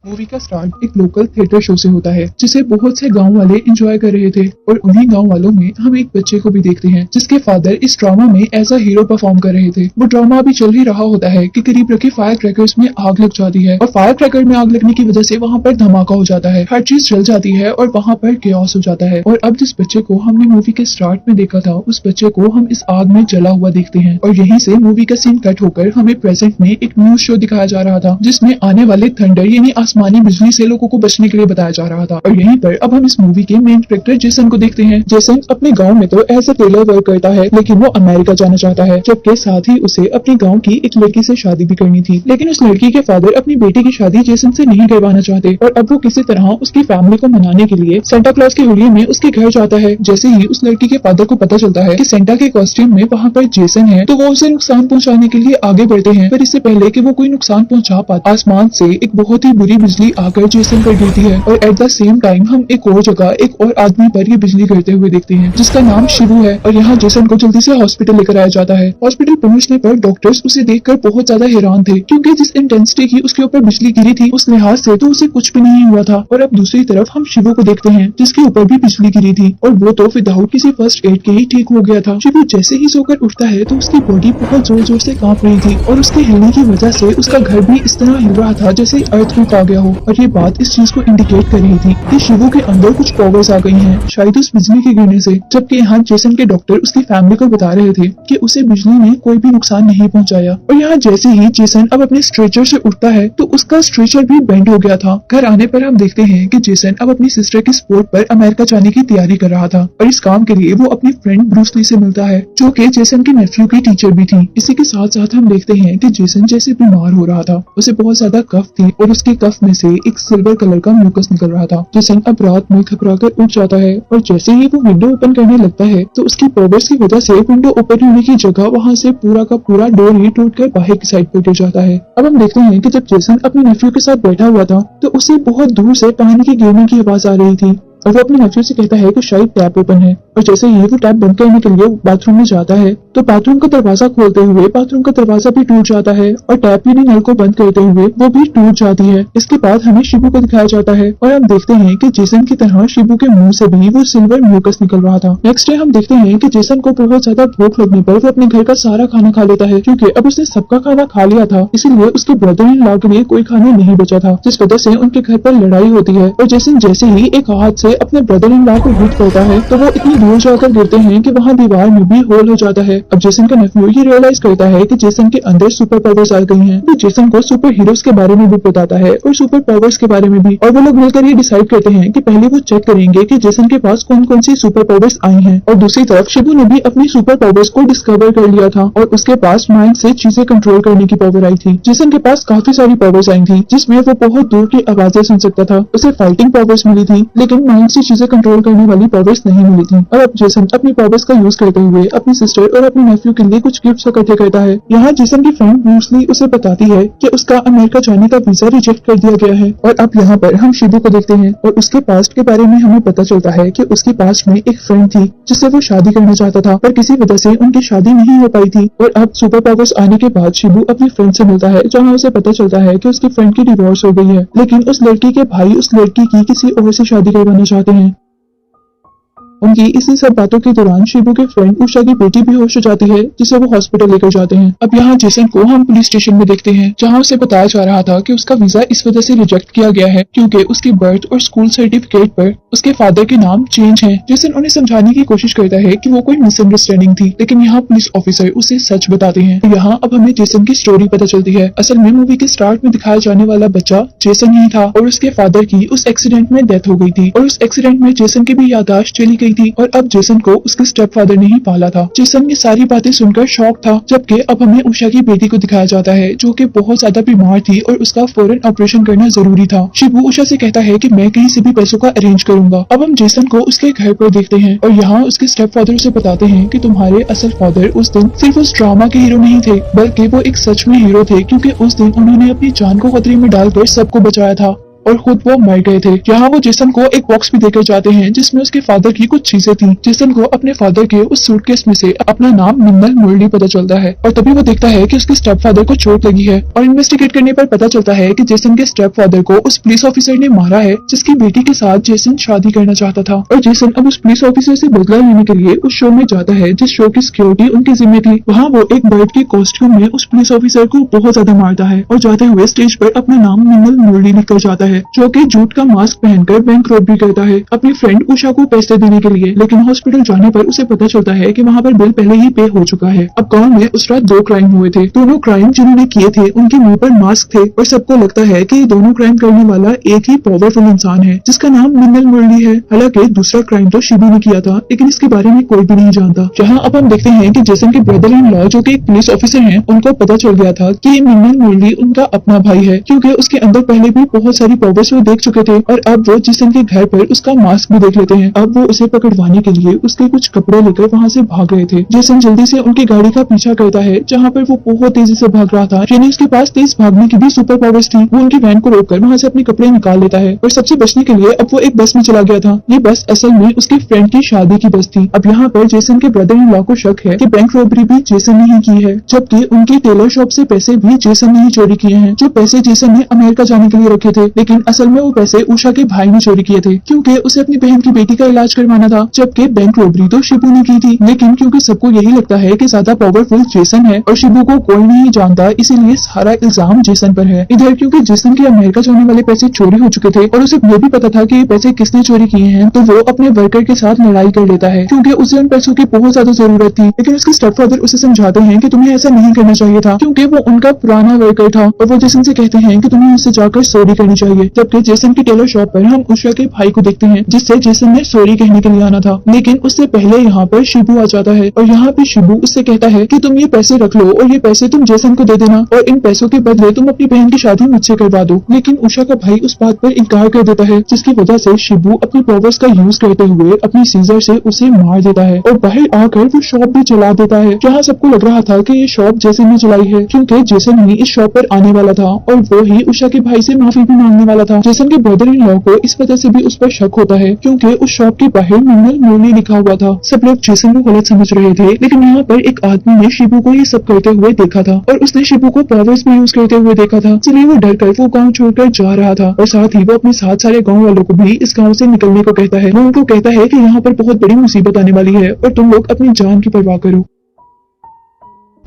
Movie का start एक local theatre show से होता है जिसे बहुत से गांव वाले एंजॉय कर रहे थे और उन्हीं गांव वालों में हम एक बच्चे को भी देखते हैं जिसके फादर इस ड्रामा में एज अ हीरो परफॉर्म कर रहे थे। वो ड्रामा अभी चल ही रहा होता है कि करीब रखे फायर क्रैकर्स में आग लग जाती है और फायर क्रैकर में आग लगने की वजह से वहाँ पर धमाका हो जाता है, हर चीज जल जाती है और वहाँ पर केओस हो जाता है। और अब जिस बच्चे को हमने मूवी के स्टार्ट में देखा था उस बच्चे को हम इस आग में जला हुआ देखते हैं और यहीं से मूवी का सीन कट होकर हमें प्रेजेंट में एक न्यूज शो दिखाया जा रहा था जिसमें आने वाले थंडर यानी आसमानी बिजली से लोगों को बचने के लिए बताया जा रहा था। और यहीं पर अब हम इस मूवी के मेन कैरेक्टर जेसन को देखते हैं। जेसन अपने गांव में तो एज ए टेलर वर्क करता है लेकिन वो अमेरिका जाना चाहता है, जबकि साथ ही उसे अपने गांव की एक लड़की से शादी भी करनी थी। लेकिन उस लड़की के फादर अपनी बेटी की शादी जेसन से नहीं करवाना चाहते और अब वो किसी तरह उसकी फैमिली को मनाने के लिए सेंटा क्लॉज के हुलिये में उसके घर जाता है। जैसे ही उस लड़की के फादर को पता चलता है कि सेंटा के कॉस्ट्यूम में वहाँ पर जेसन है तो वो उसे नुकसान पहुँचाने के लिए आगे बढ़ते हैं। पर इससे पहले कि वो कोई नुकसान पहुँचा पाते आसमान से एक बहुत ही बुरी बिजली आकर जेसन पर गिरती है और एट द सेम टाइम हम एक और जगह एक और आदमी पर ये बिजली गिरते हुए देखते हैं जिसका नाम शिवू है। और यहाँ जेसन को जल्दी से हॉस्पिटल लेकर आया जाता है। हॉस्पिटल पहुँचने पर डॉक्टर्स उसे देखकर बहुत ज्यादा हैरान थे क्योंकि जिस इंटेंसिटी की उसके ऊपर बिजली गिरी थी उस लिहाज से तो उसे कुछ भी नहीं हुआ था। और अब दूसरी तरफ हम शिवू को देखते हैं जिसके ऊपर भी बिजली गिरी थी और वो तो विदाउट किसी फर्स्ट एड के ही ठीक हो गया था। शिवू जैसे ही सोकर उठता है तो उसकी बॉडी बहुत जोर जोर से कांप रही थी और उसके हिलने की वजह से उसका घर भी इस तरह हिल रहा था जैसे अर्थक्वेक आ गया हो। और ये बात इस चीज को इंडिकेट कर रही थी कि शिवू के अंदर कुछ पावर्स आ गई हैं, शायद उस बिजली के गिरने से। जबकि यहाँ जेसन के डॉक्टर उसकी फैमिली को बता रहे थे कि उसे बिजली ने कोई भी नुकसान नहीं पहुंचाया। और यहाँ जैसे ही जेसन अब अपने स्ट्रेचर से उठता है तो उसका स्ट्रेचर भी बेंड हो गया था। घर आने पर हम देखते हैं कि जेसन अब अपनी सिस्टर की सपोर्ट पर अमेरिका जाने की तैयारी कर रहा था और इस काम के लिए वो अपनी फ्रेंड ब्रूस ली से मिलता है जो कि जेसन के नेफ्यू की टीचर भी थी। इसी के साथ साथ हम देखते हैं कि जेसन जैसे बीमार हो रहा था, उसे बहुत ज्यादा कफ थी और उसके कफ में से एक सिल्वर कलर का म्यूकस निकल रहा था। जेसन अब रात में घबराकर उठ जाता है और जैसे ही वो विंडो ओपन करने लगता है तो उसकी पावर्स की वजह से विंडो ओपन होने की जगह वहाँ से पूरा का पूरा डोर ही टूटकर बाहर की साइड पर गिर जाता है। अब हम देखते हैं कि जब जेसन अपने नेफ्यू के साथ बैठा हुआ था तो उसे बहुत दूर से पानी की गिरने की आवाज आ रही थी और वो अपने नेफ्यू से कहता है कि शायद टैप ओपन है। और जैसे ही वो टैप बंद करने के लिए बाथरूम में जाता है तो बाथरूम का दरवाजा खोलते हुए बाथरूम का दरवाजा भी टूट जाता है और टैप यानी नल को बंद करते हुए वो भी टूट जाती है। इसके बाद हमें शिबू को दिखाया जाता है और हम देखते हैं कि जेसन की तरह शिबू के मुंह से भी वो सिल्वर म्यूकस निकल रहा था। नेक्स्ट डे हम देखते हैं कि जेसन को बहुत ज्यादा भूख लगने पर वो अपने घर का सारा खाना खा लेता है क्योंकि अब उसने सबका खाना खा लिया था, इसीलिए उसके ब्रदर इन लॉ के लिए कोई खाना नहीं बचा था, जिस वजह से उनके घर पर लड़ाई होती है। और जेसन जैसे ही एक हाथ से अपने ब्रदर इन लॉ को हिट करता है तो वो इतनी दूर जाकर गिरते हैं कि वहाँ दीवार में भी होल हो जाता है। अब जेसन का नेफ्यू ये रियलाइज करता है कि जेसन के अंदर सुपर पावर्स आ गई हैं। वो जेसन को सुपर हीरोज के बारे में भी बताता है और सुपर पावर्स के बारे में भी, और वो लोग मिलकर ये डिसाइड करते हैं कि पहले वो चेक करेंगे कि जेसन के पास कौन कौन सी सुपर पावर्स आई हैं। और दूसरी तरफ शिबू ने भी अपनी सुपर पावर्स को डिस्कवर कर लिया था और उसके पास माइंड से चीजें कंट्रोल करने की पावर आई थी। जेसन के पास काफी सारी पावर्स आई थी जिसमें वो बहुत दूर की आवाजें सुन सकता था। उसे फाइटिंग पावर्स मिली थी लेकिन माइंड से चीजें कंट्रोल करने वाली पावर्स नहीं मिली थी। और अब जेसन अपनी पावर्स का यूज करते हुए अपनी सिस्टर और अपने नेफ्यू के लिए कुछ गिफ्ट्स इकट्ठे करता है। यहाँ जेसन की फ्रेंड ब्रूस ली उसे बताती है कि उसका अमेरिका जाने का वीजा रिजेक्ट कर दिया गया है। और अब यहाँ पर हम शिबू को देखते हैं और उसके पास्ट के बारे में हमें पता चलता है कि उसके पास्ट में एक फ्रेंड थी जिससे वो शादी करना चाहता था पर किसी वजह से उनकी शादी नहीं हो पाई थी। और अब सुपर पावर्स आने के बाद शिबू अपनी फ्रेंड से मिलता है जहाँ उसे पता चलता है कि उसकी फ्रेंड की डिवोर्स हो गई है, लेकिन उस लड़की के भाई उस लड़की की किसी और से शादी करवाना चाहते हैं। उनकी इसी सब बातों के दौरान शिबू के फ्रेंड उषा की बेटी भी होश हो जाती है जिसे वो हॉस्पिटल लेकर जाते हैं। अब यहाँ जेसन को हम पुलिस स्टेशन में देखते हैं जहाँ उसे बताया जा रहा था कि उसका वीजा इस वजह से रिजेक्ट किया गया है क्योंकि उसकी बर्थ और स्कूल सर्टिफिकेट पर उसके फादर के नाम चेंज है। जेसन उन्हें समझाने की कोशिश करता है कि वो कोई मिसअंडरस्टैंडिंग थी, लेकिन यहाँ पुलिस ऑफिसर उसे सच बताते हैं। यहाँ अब हमें जेसन की स्टोरी पता चलती है। असल में मूवी के स्टार्ट में दिखाया जाने वाला बच्चा जेसन ही था और उसके फादर की उस एक्सीडेंट में डेथ हो गई थी और उस एक्सीडेंट में जेसन की भी याददाश्त चली गई थी और अब जेसन को उसके स्टेप फादर ने ही पाला था। जेसन ये सारी बातें सुनकर शॉक था, जबकि अब हमें उषा की बेटी को दिखाया जाता है जो कि बहुत ज्यादा बीमार थी और उसका फौरन ऑपरेशन करना जरूरी था। शिबू उषा से कहता है कि मैं कहीं से भी पैसों का अरेंज करूंगा। अब हम जेसन को उसके घर पर देखते हैं और यहाँ उसके स्टेप फादर उसे बताते हैं कि तुम्हारे असल फादर उस दिन सिर्फ उस ड्रामा के हीरो नहीं थे बल्कि वो एक सच में हीरो थे क्योंकि उस दिन उन्होंने अपनी जान को खतरे में डालकर सबको बचाया था। और खुद वो मर गए थे। यहाँ वो जेसन को एक बॉक्स भी देकर जाते हैं जिसमें उसके फादर की कुछ चीजें थी। जेसन को अपने फादर के उस सूटकेस में से अपना नाम मिन्नल मुरली पता चलता है और तभी वो देखता है कि उसके स्टेप फादर को चोट लगी है और इन्वेस्टिगेट करने पर पता चलता है कि जेसन के स्टेप फादर को उस पुलिस ऑफिसर ने मारा है जिसकी बेटी के साथ जेसन शादी करना चाहता था। और जेसन अब उस पुलिस ऑफिसर से बदला लेने के लिए उस शो में जाता है जिस शो की सिक्योरिटी उनके जिम्मे थी। वहाँ वो एक बर्ड के कॉस्ट्यूम में उस पुलिस ऑफिसर को बहुत ज्यादा मारता है और जाते हुए स्टेज पर अपना नाम मिन्नल मुरली लिखकर जाता है, जो कि जूट का मास्क पहनकर बैंक रॉबरी करता है अपनी फ्रेंड उषा को पैसे देने के लिए। लेकिन हॉस्पिटल जाने पर उसे पता चलता है कि वहाँ पर बिल पहले ही पे हो चुका है। अब गाँव में उस रात 2 क्राइम हुए थे। दोनों क्राइम जिन्होंने किए थे उनके मुंह पर मास्क थे और सबको लगता है कि ये दोनों क्राइम करने वाला एक ही पावरफुल इंसान है जिसका नाम मिन्नल मुरली है। हालांकि दूसरा क्राइम तो शिबू ने किया था लेकिन इसके बारे में कोई भी नहीं जानता। जहाँ अब हम देखते हैं कि जेसन के ब्रदर इन लॉ जो कि एक पुलिस ऑफिसर हैं, उनको पता चल गया था कि मिन्नल मुरली उनका अपना भाई है क्योंकि उसके अंदर पहले भी बहुत सारी पावर्स वो देख चुके थे और अब वो जेसन के घर पर उसका मास्क भी देख लेते हैं। अब वो उसे पकड़वाने के लिए उसके कुछ कपड़े लेकर वहाँ से भाग रहे थे। जेसन जल्दी से उनकी गाड़ी का पीछा करता है जहाँ पर वो बहुत तेजी से भाग रहा था, यानी उसके पास तेज भागने की भी सुपर पावर्स थी। वो उनकी वैन को रोककर वहाँ से अपने कपड़े निकाल लेता है और सबसे बचने के लिए अब वो एक बस में चला गया था। ये बस असल में उसके फ्रेंड की शादी की बस थी। अब यहाँ पर जेसन के ब्रदर इन लॉ को शक है कि बैंक रॉबरी भी जेसन ने ही की है, जबकि उनकी टेलर शॉप से पैसे भी जेसन ने ही चोरी किए हैं। जो पैसे जेसन ने अमेरिका जाने के लिए रखे थे, लेकिन असल में वो पैसे उषा के भाई ने चोरी किए थे क्योंकि उसे अपनी बहन की बेटी का इलाज करवाना था, जबकि बैंक रॉबरी तो शिबू ने की थी। लेकिन क्योंकि सबको यही लगता है कि ज्यादा पावरफुल जेसन है और शिबू को कोई नहीं जानता, इसीलिए सारा इल्जाम जेसन पर है। इधर क्योंकि जेसन के अमेरिका जाने वाले पैसे चोरी हो चुके थे और उसे ये भी पता था कि ये पैसे किसने चोरी किए हैं, तो वो अपने वर्कर के साथ लड़ाई कर लेता है क्योंकि उसे उन पैसों की बहुत ज्यादा जरूरत थी। लेकिन उसके स्टेपफादर उसे समझाते हैं कि तुम्हें ऐसा नहीं करना चाहिए था क्योंकि वो उनका पुराना वर्कर था और वो जेसन से कहते हैं कि तुम्हें उससे जाकर सॉरी करनी चाहिए। जबकि जेसन की टेलर शॉप पर हम उषा के भाई को देखते हैं जिससे जेसन ने सॉरी कहने के लिए आना था, लेकिन उससे पहले यहाँ पर शिबू आ जाता है और यहाँ पे शिबू उससे कहता है कि तुम ये पैसे रख लो और ये पैसे तुम जेसन को दे देना और इन पैसों के बदले तुम अपनी बहन की शादी मुझसे करवा दो। लेकिन उषा का भाई उस बात पर इनकार कर देता है जिसकी वजह से शिबू अपनी पावर्स का यूज करते हुए अपनी सीजर से उसे मार देता है और बाहर आकर वो शॉप भी चला देता है। जहाँ सबको लग रहा था कि ये शॉप जेसन ने चलाई है क्योंकि जेसन ही इस शॉप पर आने वाला था और वो ही उषा के भाई से माफी भी मांगने वाला था। जेसन के ब्रदर इन लॉ को इस वजह से भी उस पर शक होता है क्योंकि उस शॉप के बाहर मिन्नल मुरली लिखा हुआ था। सब लोग जेसन को गलत समझ रहे थे, लेकिन यहाँ पर एक आदमी ने शिबू को ये सब करते हुए देखा था और उसने शिबू को पावर्स भी यूज करते हुए देखा था, इसलिए वो डर कर वो गाँव छोड़कर जा रहा था और साथ ही वो अपने साथ सारे गाँव वालों को भी इस गाँव से निकलने को कहता है। वो उनको कहता है कि यहाँ पर बहुत बड़ी मुसीबत आने वाली है और तुम लोग अपनी जान की परवाह करो।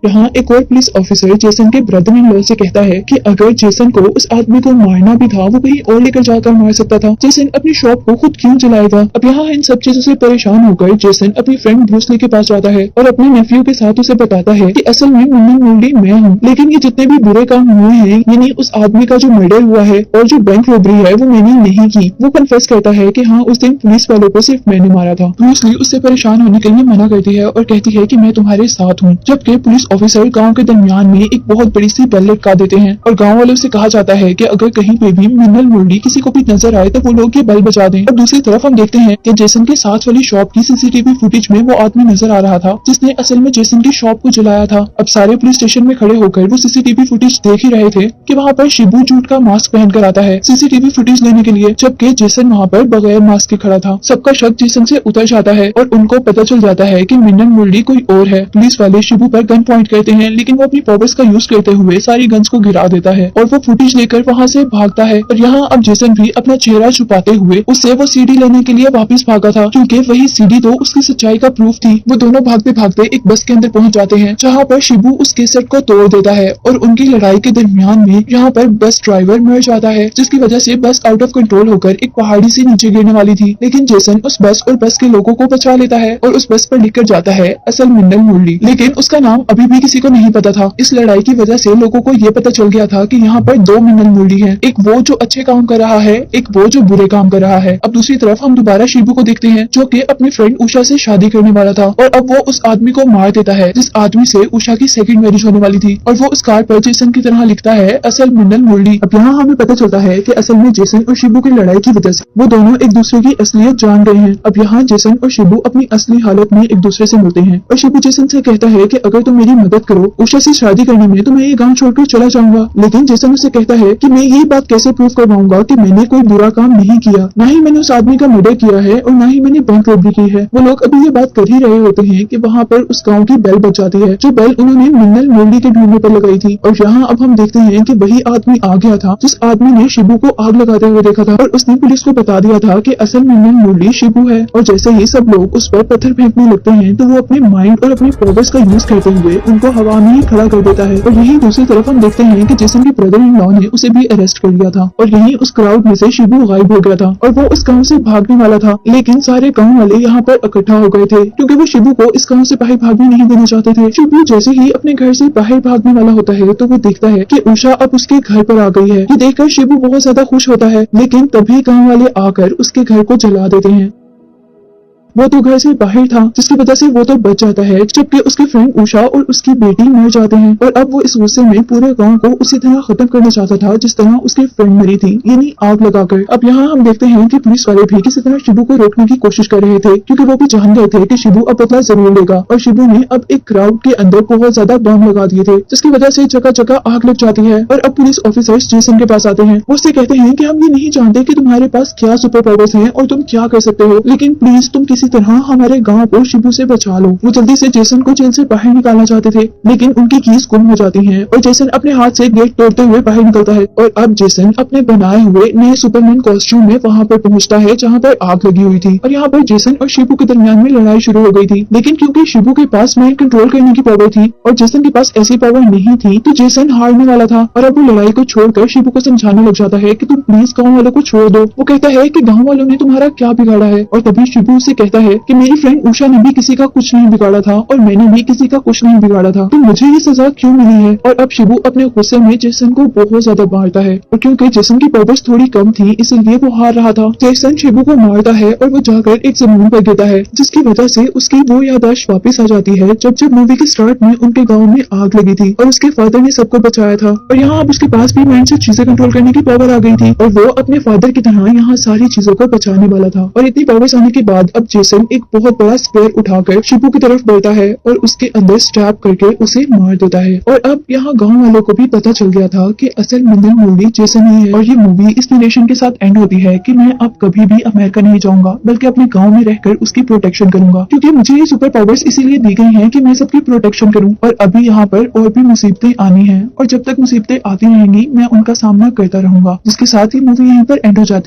यहाँ एक और पुलिस ऑफिसर जेसन के ब्रदर इन लॉ से कहता है कि अगर जेसन को उस आदमी को मारना भी था वो कहीं और लेकर जाकर मार सकता था, जेसन अपनी शॉप को खुद क्यों जलाएगा। अब यहाँ इन सब चीजों से परेशान होकर जेसन अपनी फ्रेंड ब्रूस ली के पास जाता है और अपने नेफ्यू के साथ उसे बताता है कि असल में मिन्नल मुरली मैं हूँ, लेकिन ये जितने भी बुरे काम हुए हैं, यानी उस आदमी का जो मर्डर हुआ है और जो बैंक रॉबरी है वो मैंने नहीं की। वो कन्फेस करता है कि हाँ उस दिन पुलिस वालों को सिर्फ मैंने मारा था। ब्रूस ली उससे परेशान होने के लिए मना करती है और कहती है कि मैं तुम्हारे साथ हूँ, जबकि पुलिस ऑफिसर गांव के दरमियान में एक बहुत बड़ी सी बेल लटका देते हैं और गांव वालों से कहा जाता है कि अगर कहीं पे भी मिन्नल मुरली किसी को भी नजर आए तो वो लोग ये बेल बजा दें। और दूसरी तरफ हम देखते हैं कि जेसन के साथ वाली शॉप की सीसीटीवी फुटेज में वो आदमी नजर आ रहा था जिसने असल में जेसन की शॉप को जलाया था। अब सारे पुलिस स्टेशन में खड़े होकर वो सीसीटीवी फुटेज देख ही रहे थे कि वहाँ पर शिबू जूट का मास्क पहनकर आता है सीसीटीवी फुटेज लेने के लिए, जबकि जेसन वहाँ पर बगैर मास्क के खड़ा था। सबका शक जेसन से उतर जाता है और उनको पता चल जाता है कि मिन्नल मुरली कोई और है। पुलिस वाले शिबू पर गन पॉइंट करते हैं, लेकिन वो अपनी पावर्स का यूज करते हुए सारी गन्स को गिरा देता है और वो फुटेज लेकर वहाँ से भागता है। और यहाँ अब जेसन भी अपना चेहरा छुपाते हुए उससे वो सीडी लेने के लिए वापस भागा था क्योंकि वही सीडी तो उसकी सच्चाई का प्रूफ थी। वो दोनों भागते भागते एक बस के अंदर पहुंच जाते हैं जहाँ पर शिबू उस केसट को तोड़ देता है और उनकी लड़ाई के दरमियान में यहाँ पर बस ड्राइवर मर जाता है, जिसकी वजह से बस आउट ऑफ कंट्रोल होकर एक पहाड़ी से नीचे गिरने वाली थी। लेकिन जेसन उस बस और बस के लोगों को बचा लेता है और उस बस पर लिखकर जाता है असल मिन्नल मुरली, लेकिन उसका नाम अभी भी किसी को नहीं पता था। इस लड़ाई की वजह से लोगों को ये पता चल गया था कि यहाँ पर दो मिन्नल मुरली हैं, एक वो जो अच्छे काम कर रहा है, एक वो जो बुरे काम कर रहा है। अब दूसरी तरफ हम दोबारा शिबू को देखते हैं जो कि अपनी फ्रेंड उषा से शादी करने वाला था और अब वो उस आदमी को मार देता है जिस आदमी से उषा की सेकंड मैरिज होने वाली थी और वो उस कार्ड पर जेसन की तरह लिखता है असल मिन्नल मुरली। अब यहाँ हमें पता चलता है कि असल में जेसन और शिबू की लड़ाई की वजह से वो दोनों एक दूसरे की असलियत जान गए हैं। अब यहाँ जेसन और शिबू अपनी असली हालत में एक दूसरे से मिलते हैं और शिबू जेसन से कहता है कि अगर तुम मेरी मदद करो, उषा से शादी करने में तो मैं ये गाँव छोड़कर चला जाऊंगा। लेकिन जेसन उसे कहता है कि मैं ये बात कैसे प्रूव करवाऊंगा कि मैंने कोई बुरा काम नहीं किया, ना ही मैंने उस आदमी का मर्डर किया है और ना ही मैंने बैंक रॉबरी की है। वो लोग अभी ये बात कर ही रहे होते हैं कि वहाँ पर उस गाँव की बेल बज जाती है, जो बेल उन्होंने मिन्नल मुरली के ढूंढने पर लगाई थी। और यहाँ अब हम देखते हैं कि वही आदमी आ गया था जिस आदमी ने शिबू को आग लगाते हुए देखा था और उसने पुलिस को बता दिया था कि असल मिन्नल मुरली शिबू है। और जैसे ही सब लोग उस पर पत्थर फेंकने लगते हैं तो वो अपने माइंड और अपने पावर्स का यूज करते हुए उनको हवा में ही खड़ा कर देता है। और यही दूसरी तरफ हम देखते हैं कि जेसन के ब्रदर इन लॉ ने उसे भी अरेस्ट कर लिया था और यही उस क्राउड में से शिबू गायब हो गया था और वो उस गाँव से भागने वाला था। लेकिन सारे गाँव वाले यहाँ पर इकट्ठा हो गए थे क्योंकि वो शिबू को इस गाँव से बाहर भागने नहीं देना चाहते थे। शिबू जैसे ही अपने घर से बाहर भागने वाला होता है तो वो देखता है कि उषा अब उसके घर पर आ गई है। ये देखकर शिबू बहुत ज्यादा खुश होता है, लेकिन तभी गाँव वाले आकर उसके घर को जला देते हैं। वो तो घर से बाहर था जिसकी वजह से वो तो बच जाता है, जबकि उसके फ्रेंड उषा और उसकी बेटी मर जाते हैं। और अब वो इस गुस्से में पूरे गांव को उसी तरह खत्म करना चाहता था जिस तरह उसकी फ्रेंड मरी थी, यानी आग लगाकर। अब यहाँ हम देखते हैं कि पुलिस वाले भी किसी तरह शिबू को रोकने की कोशिश कर रहे थे क्योंकि वो भी जान गए थे कि शिबू अब बदला जरूर लेगा। और शिबू ने अब एक क्राउड के अंदर बहुत ज्यादा बम लगा दिए थे जिसकी वजह से जगह जगह आग लग जाती है। और अब पुलिस ऑफिसर्स जेसन के पास आते हैं, वो उससे कहते हैं कि हम ये नहीं जानते कि तुम्हारे पास क्या सुपर पावर्स हैं और तुम क्या कर सकते हो, लेकिन प्लीज तुम किसी तरह हमारे गांव को शिबू से बचा लो। वो जल्दी से जेसन को जेल से बाहर निकालना चाहते थे, लेकिन उनकी कीज गुम हो जाती है और जेसन अपने हाथ से गेट तोड़ते हुए बाहर निकलता है। और अब जेसन अपने बनाए हुए नए सुपरमैन कॉस्ट्यूम में वहाँ पर पहुँचता है जहाँ पर आग लगी हुई थी। और यहाँ पर जेसन और शिबू के दरमियान में लड़ाई शुरू हो गई थी, लेकिन क्योंकि शिबू के पास माइंड कंट्रोल करने की पावर थी और जेसन के पास ऐसी पावर नहीं थी तो जेसन हारने वाला था। और अब वो लड़ाई को छोड़कर शिबू को समझाने लग जाता है कि तुम प्लीज गाँव वालों को छोड़ दो। वो कहता है कि गाँव वालों ने तुम्हारा क्या बिगाड़ा है। और तभी शिबू से कहता है कि मेरी फ्रेंड उषा ने भी किसी का कुछ नहीं बिगाड़ा था और मैंने भी किसी का कुछ नहीं बिगाड़ा था, तो मुझे ये सजा क्यों मिली है। और अब शिबू अपने गुस्से में जेसन को बहुत ज्यादा मारता है और क्योंकि जेसन की पावर्स थोड़ी कम थी इसलिए वो हार रहा था। जेसन शिबू को मारता है और वो जाकर एक जमीन पर गिरता है जिसकी वजह से उसकी वो याददाश्त वापस आ जाती है जब मूवी के स्टार्ट में उनके गाँव में आग लगी थी और उसके फादर ने सबको बचाया था। और यहाँ अब उसके पास भी माइंड से चीजें कंट्रोल करने की पावर आ गई थी और वो अपने फादर की तरह यहाँ सारी चीजों को बचाने वाला था। और इतनी पावर्स आने के बाद अब जेसन एक बहुत बड़ा स्पेयर उठाकर शिबू की तरफ बढ़ता है और उसके अंदर स्टैब करके उसे मार देता है। और अब यहाँ गांव वालों को भी पता चल गया था कि असल मिन्नल मुरली जेसन ही है। और ये मूवी इस नरेशन के साथ एंड होती है कि मैं अब कभी भी अमेरिका नहीं जाऊंगा बल्कि अपने गांव में रहकर उसकी प्रोटेक्शन करूंगा, क्योंकि मुझे ये सुपर पावर्स इसीलिए दी गई हैं कि मैं सबकी प्रोटेक्शन करूं। और अभी यहाँ पर और भी मुसीबतें आनी हैं और जब तक मुसीबतें आती रहेंगी मैं उनका सामना करता रहूंगा, जिसके साथ ही मूवी यहीं पर एंड हो जाती है।